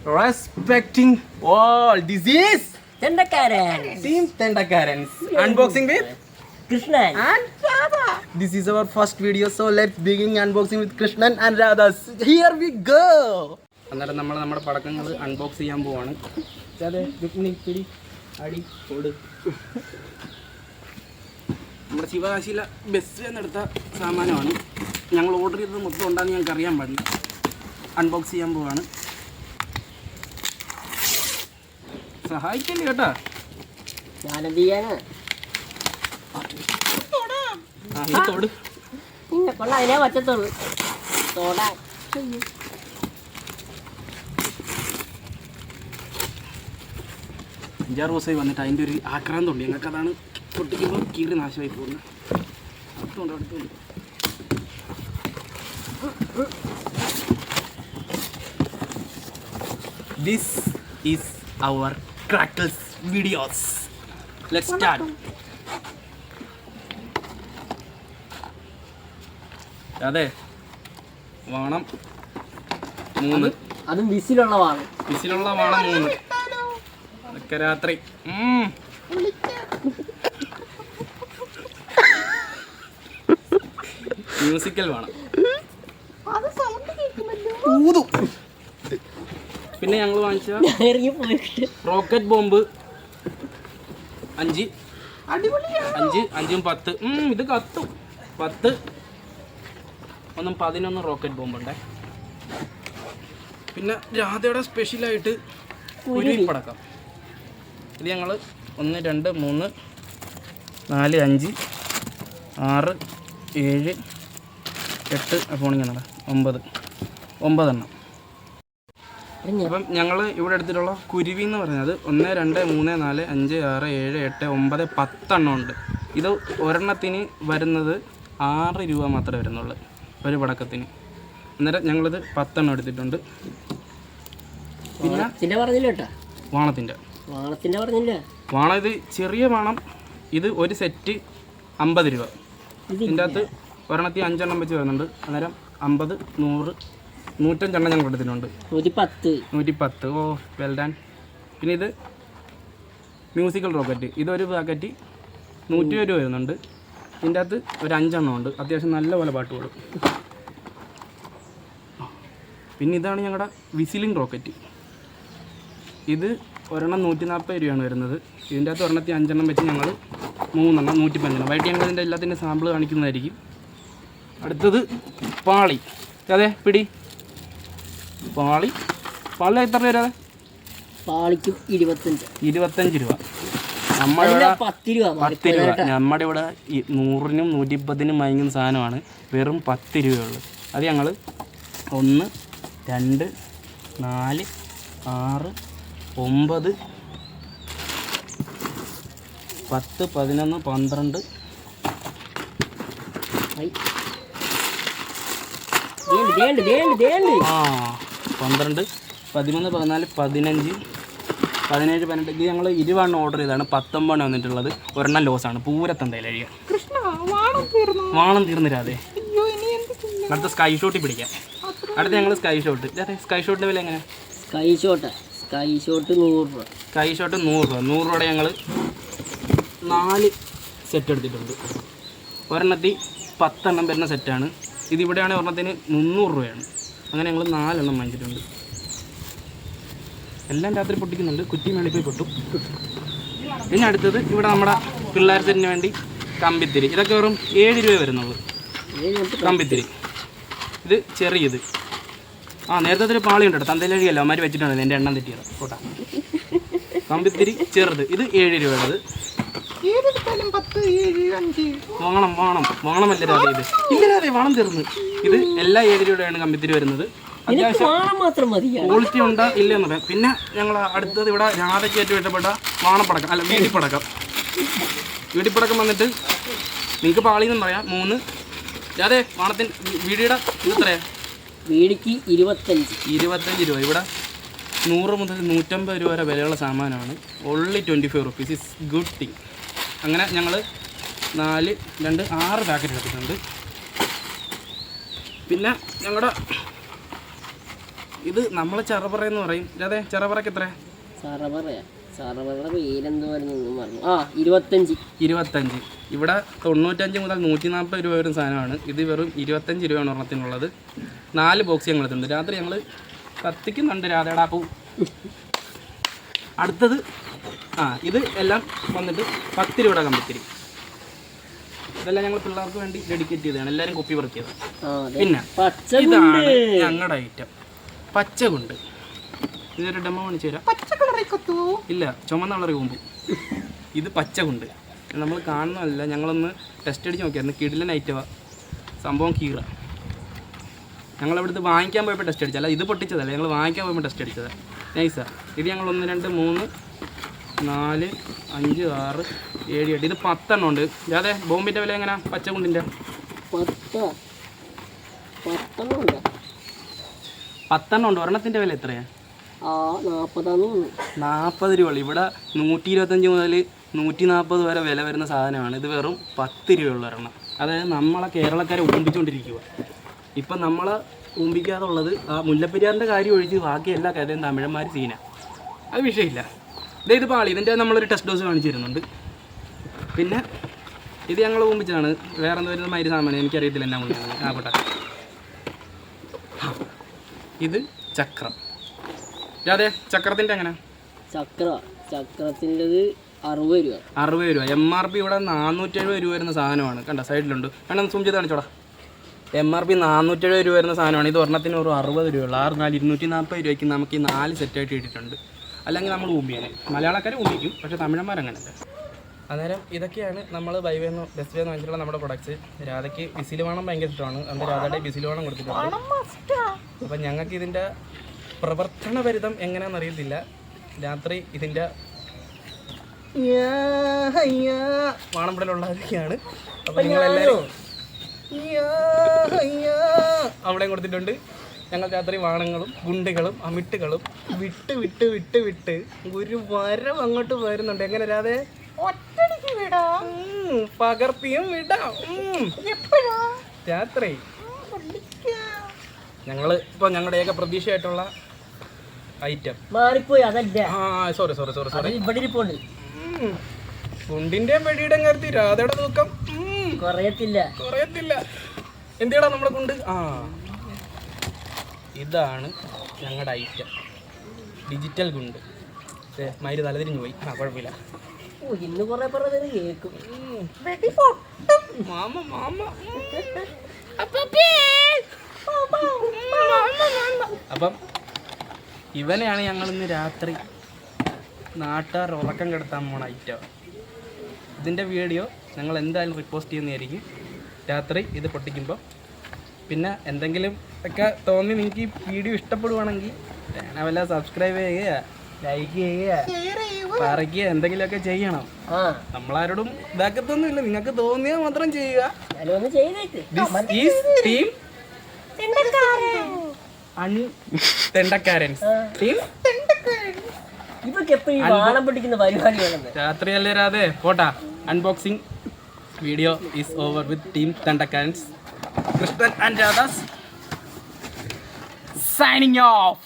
Respecting all. This is Tendakarans. Team Tendakarans. Unboxing with Krishnan and Radha. This is our first video, so let's begin unboxing with Krishnan and Radha. Here we go. അന്നേരം നമ്മൾ നമ്മുടെ പടക്കങ്ങൾ unbox ചെയ്യാൻ പോവാണ്. അതെ പിടി അടി കൊടു. നമ്മുടെ ശിവകാശിയിലെ ബസ് എന്നെടുത്ത സാമാനമാണ്. ഞങ്ങൾ ഓർഡർ ചെയ്തത് മൊത്തം ഉണ്ടാകുന്ന ഞങ്ങൾക്ക് അറിയാൻ പാടില്ല. അൺബോക്സ് ചെയ്യാൻ പോവാണ്. സഹായിക്കല്ലേ കേട്ടോ. ഞാനെന്ത് ചെയ്യാനാ? തോട് പിന്നെ കൊള്ള അതിനെ പറ്റത്തുള്ളൂ. തോടാൻ 5-6 ദിവസമായി വന്നിട്ട് അതിൻ്റെ ഒരു ആക്രാന്തമുണ്ട് ഞങ്ങൾക്ക്. അതാണ് പൊട്ടിക്കുമ്പോൾ കീറി നാശമായി പോകുന്നത്. അടുത്തുണ്ട് this is our crackles videos. Let's start. അതെ വാണം 3. അതും വിസിലുള്ള വാണം. വിസിലുള്ള വാണം 3. അതൊക്കെ രാത്രി മ്യൂസിക്കൽ വേണം. പിന്നെ ഞങ്ങൾ വാങ്ങിച്ച റോക്കറ്റ് ബോംബ് 5 5 10. ഇത് കത്തും. 10 ഒന്നും 11 റോക്കറ്റ് ബോംബുണ്ടേ. പിന്നെ രാധയുടെ സ്പെഷ്യലായിട്ട് കുരുവിപ്പടക്കം. ഇത് ഞങ്ങൾ 1 2 3 4 5 6 7 8 ഫോണിങ്ങാണ് 9 എണ്ണം. അപ്പം ഞങ്ങൾ ഇവിടെ എടുത്തിട്ടുള്ള കുരുവി എന്ന് പറയുന്നത് 1 2 3 4 5 6 7 8 9 10 എണ്ണം ഉണ്ട്. ഇത് ഒരെണ്ണത്തിന് വരുന്നത് 6 രൂപ മാത്രമേ വരുന്നുള്ളൂ ഒരു പടക്കത്തിന്. അന്നേരം ഞങ്ങളിത് 10 എണ്ണം എടുത്തിട്ടുണ്ട്. പിന്നെ വാണത്തിൻ്റെ പറഞ്ഞില്ല. വാണം ഇത് ചെറിയ വാണം. ഇത് ഒരു സെറ്റ് 50 രൂപ. ഇതിൻ്റെ അകത്ത് ഒരെണ്ണത്തിൽ 5 എണ്ണം വെച്ച് വരുന്നുണ്ട്. അന്നേരം 50 100 105 എണ്ണം ഞങ്ങൾ എടുത്തിട്ടുണ്ട്. 110. ഓ വെൽ ഡൺ. പിന്നെ ഇത് മ്യൂസിക്കൽ റോക്കറ്റ്. ഇതൊരു പാക്കറ്റ് 120 രൂപ വരുന്നുണ്ട്. ഇതിൻ്റെ അകത്ത് ഒരു 5 എണ്ണം ഉണ്ട്. അത്യാവശ്യം നല്ലപോലെ പാട്ട് പാടും. പിന്നെ ഇതാണ് ഞങ്ങളുടെ വിസിലിംഗ് റോക്കറ്റ്. ഇത് ഒരെണ്ണം 140 രൂപയാണ് വരുന്നത്. ഇതിൻ്റെ അകത്ത് ഒരെണ്ണത്തിൽ 5 എണ്ണം വെച്ച് ഞങ്ങൾ 3 എണ്ണം 115 എണ്ണം വൈകിട്ട് ഞങ്ങൾ ഇതിൻ്റെ എല്ലാത്തിൻ്റെ സാമ്പിൾ കാണിക്കുന്നതായിരിക്കും. അടുത്തത് പാളി. അതെ പിടി പാളി എത്ര രൂപ? പാളിക്ക് 25 രൂപ. നമ്മുടെ ഇവിടെ 10 രൂപ. നമ്മുടെ ഇവിടെ 100-നും 120-നും വാങ്ങിക്കുന്ന സാധനമാണ്. വെറും 10 രൂപയുള്ളൂ. അത് ഞങ്ങൾ 1 2 4 6 9 10 11 12 12 13 14 15 17 18. ഇത് ഞങ്ങൾ 20 എണ്ണം ഓർഡർ ചെയ്താണ്. 19 എണ്ണം വന്നിട്ടുള്ളത്. ഒരെണ്ണം ലോസാണ്. പൂരത്തെന്തായാലും കഴിയാം. വാണം തീർന്നിരാതെ. അടുത്ത സ്കൈ ഷോട്ടിൽ പിടിക്കാം. അടുത്ത ഞങ്ങൾ സ്കൈ ഷോട്ട്. സ്കൈ ഷോട്ടിൻ്റെ വില എങ്ങനെ? സ്കൈ ഷോട്ട് 100 രൂപ. സ്കൈ ഷോട്ട് 100 രൂപ. 100 രൂപയുടെ ഞങ്ങൾ 4 സെറ്റ് എടുത്തിട്ടുണ്ട്. ഒരെണ്ണത്തിൽ 10 എണ്ണം വരുന്ന സെറ്റാണ്. ഇതിവിടെയാണ് ഒരെണ്ണത്തിന് 300 രൂപയാണ്. അങ്ങനെ ഞങ്ങൾ 4 എണ്ണം വാങ്ങിച്ചിട്ടുണ്ട്. എല്ലാം രാത്രി പൊട്ടിക്കുന്നുണ്ട്. കുറ്റി മേളിൽ പോയി പൊട്ടും. പിന്നെ അടുത്തത് ഇവിടെ നമ്മുടെ പിള്ളേർ സെറ്റിന് വേണ്ടി കമ്പിത്തിരി. ഇതൊക്കെ വെറും 7 രൂപ വരുന്നുള്ളൂ കമ്പിത്തിരി. ഇത് ചെറിയത്. നേരത്തെ ഒരു പാളി ഉണ്ട് കേട്ടോ. തന്തയിലഴിയല്ലോ അമ്മമാർ വെച്ചിട്ടുണ്ട്. എൻ്റെ എണ്ണം തെറ്റിയത് കോട്ടാ. കമ്പിത്തിരി ചെറുത്. ഇത് 7 രൂപയുള്ളത്. വാണമല്ല രാധ. ഇത് ഇല്ല രാധേ വാണം തീർന്ന്. ഇത് എല്ലാ 7 രൂപയാണ് കമ്പിത്തിരി വരുന്നത്. അത്യാവശ്യം ക്വാളിറ്റി ഉണ്ടോ ഇല്ലെന്ന് പറയാം. പിന്നെ ഞങ്ങൾ അടുത്തത് ഇവിടെ രാധയ്ക്ക് ഏറ്റവും ഇഷ്ടപ്പെട്ട വാണപ്പടക്കം അല്ല വീടിപ്പടക്കം. വീടിപ്പടക്കം വന്നിട്ട് നിങ്ങൾക്ക് പാളിയെന്നും പറയാം. 3 രാധേ വാണത്തിന് വീടിയുടെ ഇതെത്രയാണ്? വീടിക്ക് 25 രൂപ. ഇവിടെ 100 മുതൽ 150 രൂപ വരെ വിലയുള്ള സാമാനമാണ്. Only 25 rupees is good thing. അങ്ങനെ ഞങ്ങൾ 4 2 6 പാക്കറ്റ് എടുത്തിട്ടുണ്ട്. പിന്നെ ഞങ്ങളുടെ ഇത് നമ്മളെ ചെറപറ എന്ന് പറയും. അതെ, ചെറപറക്ക് എത്ര? ചെറപറയുടെ പേരെന്തുവായിരുന്നു പറഞ്ഞു. 25. ഇവിടെ 95 മുതൽ 140 രൂപ വരും സാധനമാണ്. ഇത് വെറും 25 രൂപയാണ് ഒരെണ്ണത്തിനുള്ളത്. 4 ബോക്സ് ഞങ്ങൾ എത്തുന്നുണ്ട്. രാത്രി ഞങ്ങൾ കത്തിക്കുന്നുണ്ട് രാധയുടെ പൂ. അടുത്തത് ഇത് എല്ലാം വന്നിട്ട് 10 രൂപയുടെ കമ്പിത്തിരി. ഇതെല്ലാം ഞങ്ങൾ പിള്ളേർക്ക് വേണ്ടി ഡെഡിക്കേറ്റ് ചെയ്തതാണ്. എല്ലാവരും കുപ്പി പറിക്കിയത്. പിന്നെ ഇതാണ് ഞങ്ങളുടെ ഐറ്റം, പച്ചകുണ്ട്. ഇതൊരു ഡെമോ കാണിച്ചു തരാം. ഇല്ല, ചുമന്ന കളറി കൊമ്പ്. ഇത് പച്ചകുണ്ട്. നമ്മൾ കാണുന്നതല്ല, ഞങ്ങളൊന്ന് ടെസ്റ്റ് അടിച്ച് നോക്കിയായിരുന്നു. കിടിലൻ ഐറ്റമാണ് സംഭവം. കീറ ഞങ്ങളവിടുത്തെ വാങ്ങിക്കാൻ പോയപ്പോൾ ടെസ്റ്റ് അടിച്ചല്ല, ഇത് പൊട്ടിച്ചതല്ല, ഞങ്ങൾ വാങ്ങിക്കാൻ പോയപ്പോൾ ടെസ്റ്റ് അടിച്ചതാണ്. നൈസാ. ഇത് ഞങ്ങൾ 1 2 3 4 5 6 7 8 ഇത് 10 എണ്ണം ഉണ്ട്. അതെ, ബോംബിൻ്റെ വില എങ്ങനെയാ? പച്ചകുണ്ടിൻ്റെ 10 എണ്ണം ഉണ്ട്. ഒരെണ്ണത്തിൻ്റെ വില എത്രയാണ്? 40 രൂപ. ഇവിടെ 125 മുതൽ 140 വരെ വില വരുന്ന സാധനമാണ്. ഇത് വെറും 10 രൂപയുള്ള ഒരെണ്ണം. അതായത് നമ്മളെ കേരളക്കാരെ ഊമ്പിച്ചുകൊണ്ടിരിക്കുക. ഇപ്പം നമ്മളെ ഊമ്പിക്കാതുള്ളത് ആ മുല്ലപ്പെരിയാറിൻ്റെ കാര്യം ഒഴിച്ച് ബാക്കി എല്ലാ കഥയും തമിഴന്മാർ സീന. അത് വിഷയമില്ല. ഇത് പാളി. ഇതിൻ്റെ നമ്മളൊരു ടെസ്റ്റ് ഡോസ് കാണിച്ചു തരുന്നുണ്ട്. പിന്നെ ഇത് ഞങ്ങൾ ഊമ്പിച്ചതാണ്. വേറെ എന്താ വരുന്നത്? മൈര് സാമാനം എനിക്കറിയത്തില്ല എന്നാ മുന്നാണ്. പോട്ടെ. ഇത് ചക്രം. അതെ, ചക്രത്തിൻ്റെ എങ്ങനെ? ചക്രത്തിൻ്റെത് 60 രൂപ. 60 രൂപ. MRP ഇവിടെ 470 രൂപ വരുന്ന സാധനമാണ്. കണ്ട, സൈഡിലുണ്ട്. വേണം സൂം ചെയ്ത് കാണിച്ചോടാ. MRP 470 രൂപ വരുന്ന സാധനമാണ്. ഇത് ഒരെണ്ണത്തിന് ഒരു 60 രൂപയുള്ള 6 4 240 രൂപയ്ക്ക് നമുക്ക് ഈ 4 സെറ്റായിട്ട് ഇട്ടിട്ടുണ്ട്. അല്ലെങ്കിൽ നമ്മൾ ഊമ്പിയാനെ. മലയാളക്കാർ ഊമ്പിക്കും, പക്ഷേ തമിഴന്മാരങ്ങനല്ല. അന്നേരം ഇതൊക്കെയാണ് നമ്മൾ ബൈവേന്ന് ബെസ്റ്റ് വേന്ന് വാങ്ങിച്ചിട്ടുള്ള നമ്മുടെ പ്രൊഡക്ട്സ്. രാധയ്ക്ക് വിസിൽ വേണം ഭയങ്കര ഇഷ്ടമാണ്. അന്ന് രാധയുടെ വിസിൽ വേണം കൊടുത്തിട്ടുണ്ട്. അപ്പം ഞങ്ങൾക്ക് ഇതിൻ്റെ പ്രവർത്തനപരിതം എങ്ങനെയാണെന്ന് അറിയത്തില്ല. രാത്രി ഇതിൻ്റെ വാണംപടലുള്ളതൊക്കെയാണ്. അപ്പം നിങ്ങളെല്ലാവരും അവിടെയും കൊടുത്തിട്ടുണ്ട്. ഞങ്ങൾ രാത്രി വാണങ്ങളും ഗുണ്ടുകളും അമിട്ടുകളും വിട്ട് വിട്ട് വിട്ട് വിട്ട് ഒരു വരം അങ്ങോട്ട് വരുന്നുണ്ട്. എങ്ങനെ രാധേ? ഒറ്റടിക്ക് വിടാം, പകർത്തിയും വിടാം. രാത്രി ഞങ്ങൾ ഇപ്പം ഞങ്ങളുടെ ഏക പ്രതീക്ഷയായിട്ടുള്ള ഐറ്റം മാറിപ്പോയി. അതല്ല, സോറി കുണ്ടിന്റെയും വെടിയുടെയും കാര്യത്തിൽ രാധയുടെ തൂക്കം കുറയത്തില്ല. എന്തിനാ നമ്മളെ കൊണ്ട്? ഇതാണ് ഞങ്ങളുടെ ഐറ്റം, ഡിജിറ്റൽ ഗുണ്ട്. മയില് തലതിരിഞ്ഞു പോയി. കുഴപ്പമില്ല. ഇന്ന് കുറെ കേൾക്കും. അപ്പം ഇവനെയാണ് ഞങ്ങളിന്ന് രാത്രി നാട്ടുകാർ ഉറക്കം കെടുത്താൻ പോണ ഐറ്റം. ഇതിൻ്റെ വീഡിയോ ഞങ്ങൾ എന്തായാലും റിപ്പോസ്റ്റ് ചെയ്യുന്നതായിരിക്കും രാത്രി ഇത് പൊട്ടിക്കുമ്പോൾ. പിന്നെ എന്തെങ്കിലും ഒക്കെ തോന്നി നിങ്ങൾക്ക് ഈ വീഡിയോ ഇഷ്ടപ്പെടുവാണെങ്കിൽ വല്ല സബ്സ്ക്രൈബ് ചെയ്യുക, ലൈക്ക് ചെയ്യുക, പറയുക, എന്തെങ്കിലുമൊക്കെ ചെയ്യണം. നമ്മളാരോടും ഇതാക്കത്തൊന്നുമില്ല, നിങ്ങൾക്ക് തോന്നിയാൽ മാത്രം ചെയ്യുക. രാത്രിയല്ലേ രാധേ? പോട്ടാ. Unboxing video is over with team തെണ്ടക്കാരൻസ്. Krishnan and Radhas signing off.